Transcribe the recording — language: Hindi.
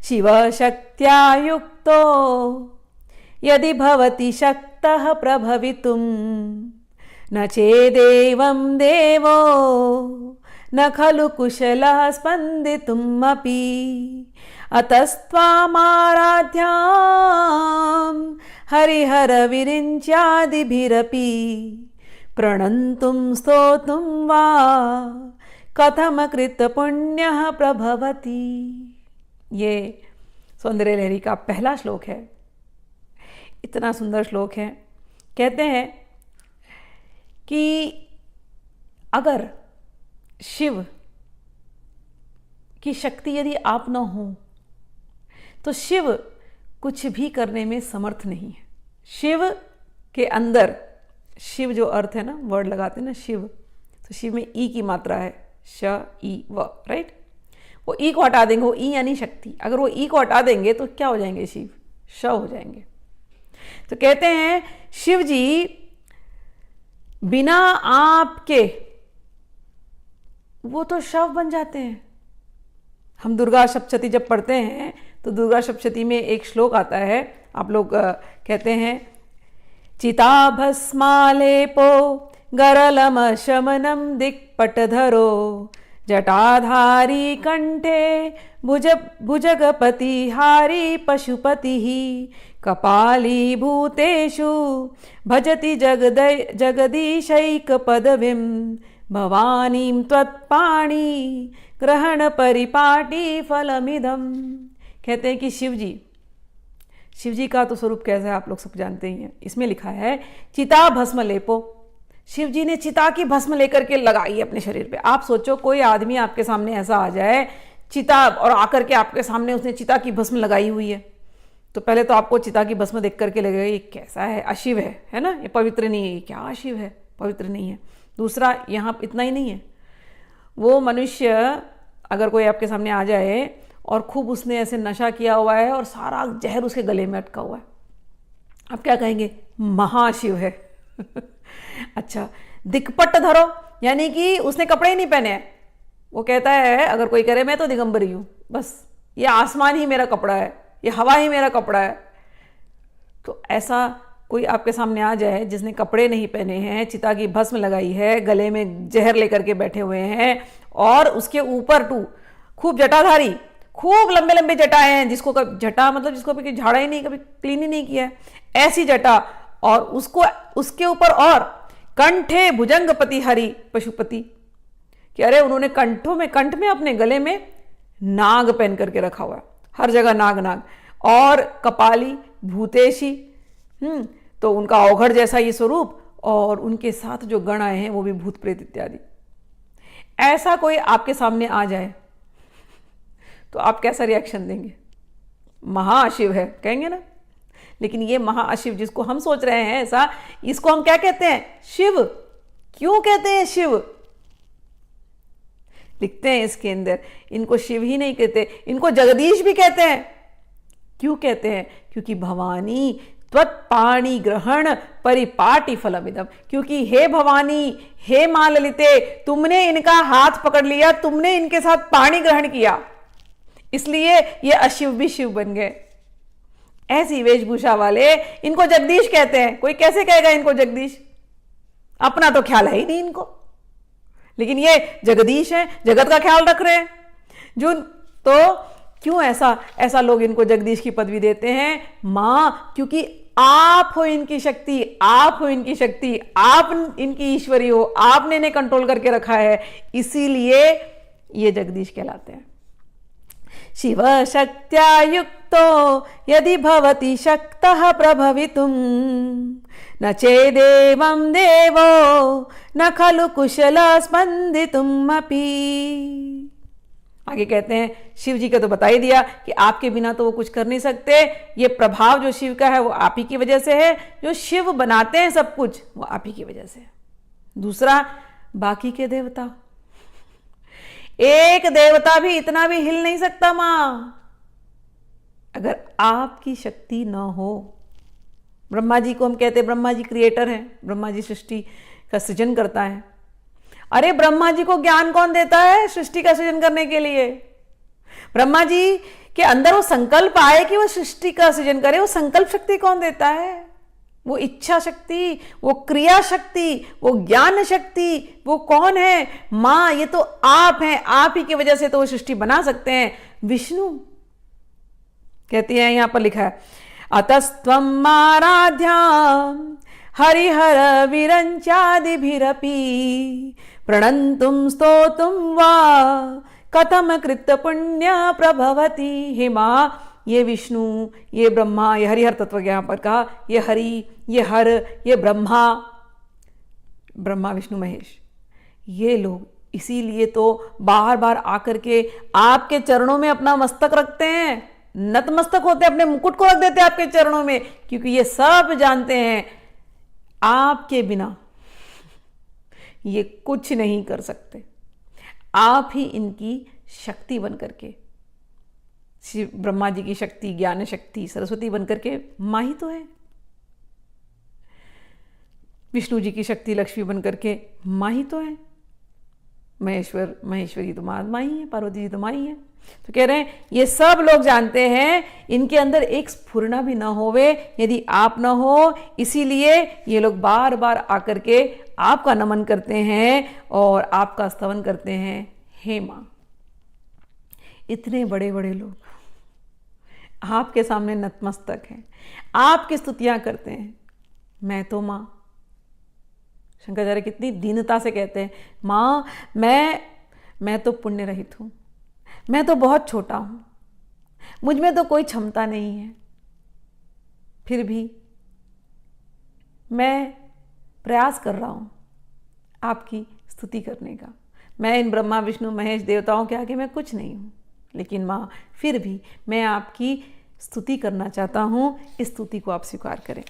शिवशक्त्या युक्तो यदि भवति शक्तः प्रभवितुं न चेदेवं देवो न खलु कुशलः स्पन्दितुम् अपि अतस्त्वामाराध्यां हरिहरविरिञ्च्यादिभिरपि प्रणन्तुं स्तोतुं वा कथमकृत पुण्यः प्रभवति। ये सौंदर्य लहरी का पहला श्लोक है। इतना सुंदर श्लोक है। कहते हैं कि अगर शिव की शक्ति यदि आप न हो तो शिव कुछ भी करने में समर्थ नहीं है। शिव के अंदर, शिव जो अर्थ है ना, वर्ड लगाते हैं ना शिव, तो शिव में ई की मात्रा है, श ई व, राइट। वो ई को हटा देंगे, वो ई यानी शक्ति, अगर वो ई को हटा देंगे तो क्या हो जाएंगे? शिव श हो जाएंगे। तो कहते हैं शिव जी बिना आपके वो तो शव बन जाते हैं। हम दुर्गा सप्तशती जब पढ़ते हैं तो दुर्गा सप्तशती में एक श्लोक आता है, आप लोग कहते हैं चिताभस्मालेपो गरलमशमनं दिक्पटधरो जटाधारी कंठे भुजगपतिहारी पशुपतिः कपाली भूतेषु भजति जगदीशैकपदवीं भवानीं त्वत्पाणि ग्रहण परिपाटी फलमिदम्। कहते हैं कि शिव जी का तो स्वरूप कैसा है आप लोग सब जानते ही हैं। इसमें लिखा है चिता भस्म लेपो। शिव जी ने चिता की भस्म लेकर के लगाई अपने शरीर पे। आप सोचो कोई आदमी आपके सामने ऐसा आ जाए चिता, और आकर के आपके सामने उसने चिता की भस्म लगाई हुई है, तो पहले तो आपको चिता की भस्म देख करके लगेगा ये कैसा है, अशिव है ना, ये पवित्र नहीं है, ये क्या अशिव है, पवित्र नहीं है। दूसरा, यहाँ इतना ही नहीं है, वो मनुष्य अगर कोई आपके सामने आ जाए और खूब उसने ऐसे नशा किया हुआ है और सारा जहर उसके गले में अटका हुआ है, आप क्या कहेंगे? महाशिव है। अच्छा, दिक्पट धरो, यानी कि उसने कपड़े ही नहीं पहने हैं। वो कहता है, अगर कोई करे मैं तो दिगंबरी हूं, बस ये आसमान ही मेरा कपड़ा है, ये हवा ही मेरा कपड़ा है। तो ऐसा कोई आपके सामने आ जाए जिसने कपड़े नहीं पहने हैं, चिता की भस्म लगाई है, गले में जहर लेकर के बैठे हुए हैं, और उसके ऊपर खूब जटाधारी, खूब लंबे लंबे जटाएं हैं, जिसको कभी जटा मतलब जिसको कभी झाड़ा ही नहीं, कभी क्लीन ही नहीं किया है, ऐसी जटा, और उसको उसके ऊपर और कंठे भुजंगपति हरि पशुपति, कि अरे उन्होंने कंठ में अपने गले में नाग पहन करके रखा हुआ है, हर जगह नाग, और कपाली भूतेशी, तो उनका औघड़ जैसा ये स्वरूप, और उनके साथ जो गण आए हैं वो भी भूत प्रेत इत्यादि। ऐसा कोई आपके सामने आ जाए तो आप कैसा रिएक्शन देंगे? महाशिव है कहेंगे ना। लेकिन ये महाशिव जिसको हम सोच रहे हैं ऐसा, इसको हम क्या कहते हैं? शिव। क्यों कहते हैं शिव? लिखते हैं इसके अंदर, इनको शिव ही नहीं कहते, इनको जगदीश भी कहते हैं। क्यों कहते हैं? क्योंकि भवानी त्वत्पाणि ग्रहण परिपाटी फलमिदम, क्योंकि हे भवानी, हे मां ललिते, तुमने इनका हाथ पकड़ लिया, तुमने इनके साथ पाणी ग्रहण किया, इसलिए ये अशिव भी शिव बन गए। ऐसी वेशभूषा वाले इनको जगदीश कहते हैं। कोई कैसे कहेगा इनको जगदीश? अपना तो ख्याल है ही नहीं इनको, लेकिन ये जगदीश है, जगत का ख्याल रख रहे हैं जो। तो क्यों ऐसा लोग इनको जगदीश की पदवी देते हैं? मां, क्योंकि आप हो इनकी शक्ति, आप हो इनकी शक्ति, आप इनकी ईश्वरी हो, आपने इन्हें कंट्रोल करके रखा है, इसीलिए ये जगदीश कहलाते हैं। शिव शक्त्या युक्तो यदि भवति शक्तः प्रभवितुं न चेदेवं देवो न खलु कुशलः स्पन्दितुम् अपि। आगे कहते हैं, शिव जी का तो बता ही दिया कि आपके बिना तो वो कुछ कर नहीं सकते। ये प्रभाव जो शिव का है वो आप ही की वजह से है, जो शिव बनाते हैं सब कुछ वो आप ही की वजह से है। दूसरा, बाकी के देवता, एक देवता भी इतना भी हिल नहीं सकता मां, अगर आपकी शक्ति न हो। ब्रह्मा जी को हम कहते हैं, ब्रह्मा जी क्रिएटर हैं, ब्रह्मा जी सृष्टि का सृजन करता है। अरे ब्रह्मा जी को ज्ञान कौन देता है सृष्टि का सृजन करने के लिए? ब्रह्मा जी के अंदर वो संकल्प आए कि वो सृष्टि का सृजन करे, वो संकल्प शक्ति कौन देता है? वो इच्छा शक्ति, वो क्रिया शक्ति, वो ज्ञान शक्ति, वो कौन है? मां, ये तो आप हैं, आप ही की वजह से तो वो सृष्टि बना सकते हैं। विष्णु कहती है, यहां पर लिखा है, अतस्त्वम् आराध्या हरिहर विरंचादिभिरपि प्रणन्तुं स्तोतुं वा कथम कृत पुण्य प्रभवती। हे मां, ये विष्णु, ये ब्रह्मा, ये हरिहर तत्व यहां पर कहा, ये हरि, ये हर, ये ब्रह्मा, ब्रह्मा विष्णु महेश, ये लोग इसीलिए तो बार बार आकर के आपके चरणों में अपना मस्तक रखते हैं, नतमस्तक होते हैं, अपने मुकुट को रख देते हैं आपके चरणों में, क्योंकि ये सब जानते हैं आपके बिना ये कुछ नहीं कर सकते। आप ही इनकी शक्ति बन करके, शिव ब्रह्मा जी की शक्ति, ज्ञान शक्ति, सरस्वती बन करके मां ही तो है। विष्णु जी की शक्ति लक्ष्मी बन करके मां ही तो है। महेश्वर, महेश्वरी तो मां ही है, पार्वती जी तो मां ही है। तो कह रहे हैं ये सब लोग जानते हैं, इनके अंदर एक स्फुरना भी ना होवे यदि आप ना हो, इसीलिए ये लोग बार बार आकर के आपका नमन करते हैं और आपका स्तवन करते हैं। हे मां, इतने बड़े बड़े लोग आपके सामने नतमस्तक हैं, आपकी स्तुतियां करते हैं। मैं तो मां, शंकराचार्य कितनी दीनता से कहते हैं, मां मैं तो पुण्य रहित हूं, मैं तो बहुत छोटा हूं, मुझ में तो कोई क्षमता नहीं है, फिर भी मैं प्रयास कर रहा हूं आपकी स्तुति करने का। मैं इन ब्रह्मा विष्णु महेश देवताओं के आगे मैं कुछ नहीं हूं, लेकिन मां फिर भी मैं आपकी स्तुति करना चाहता हूं, इस स्तुति को आप स्वीकार करें।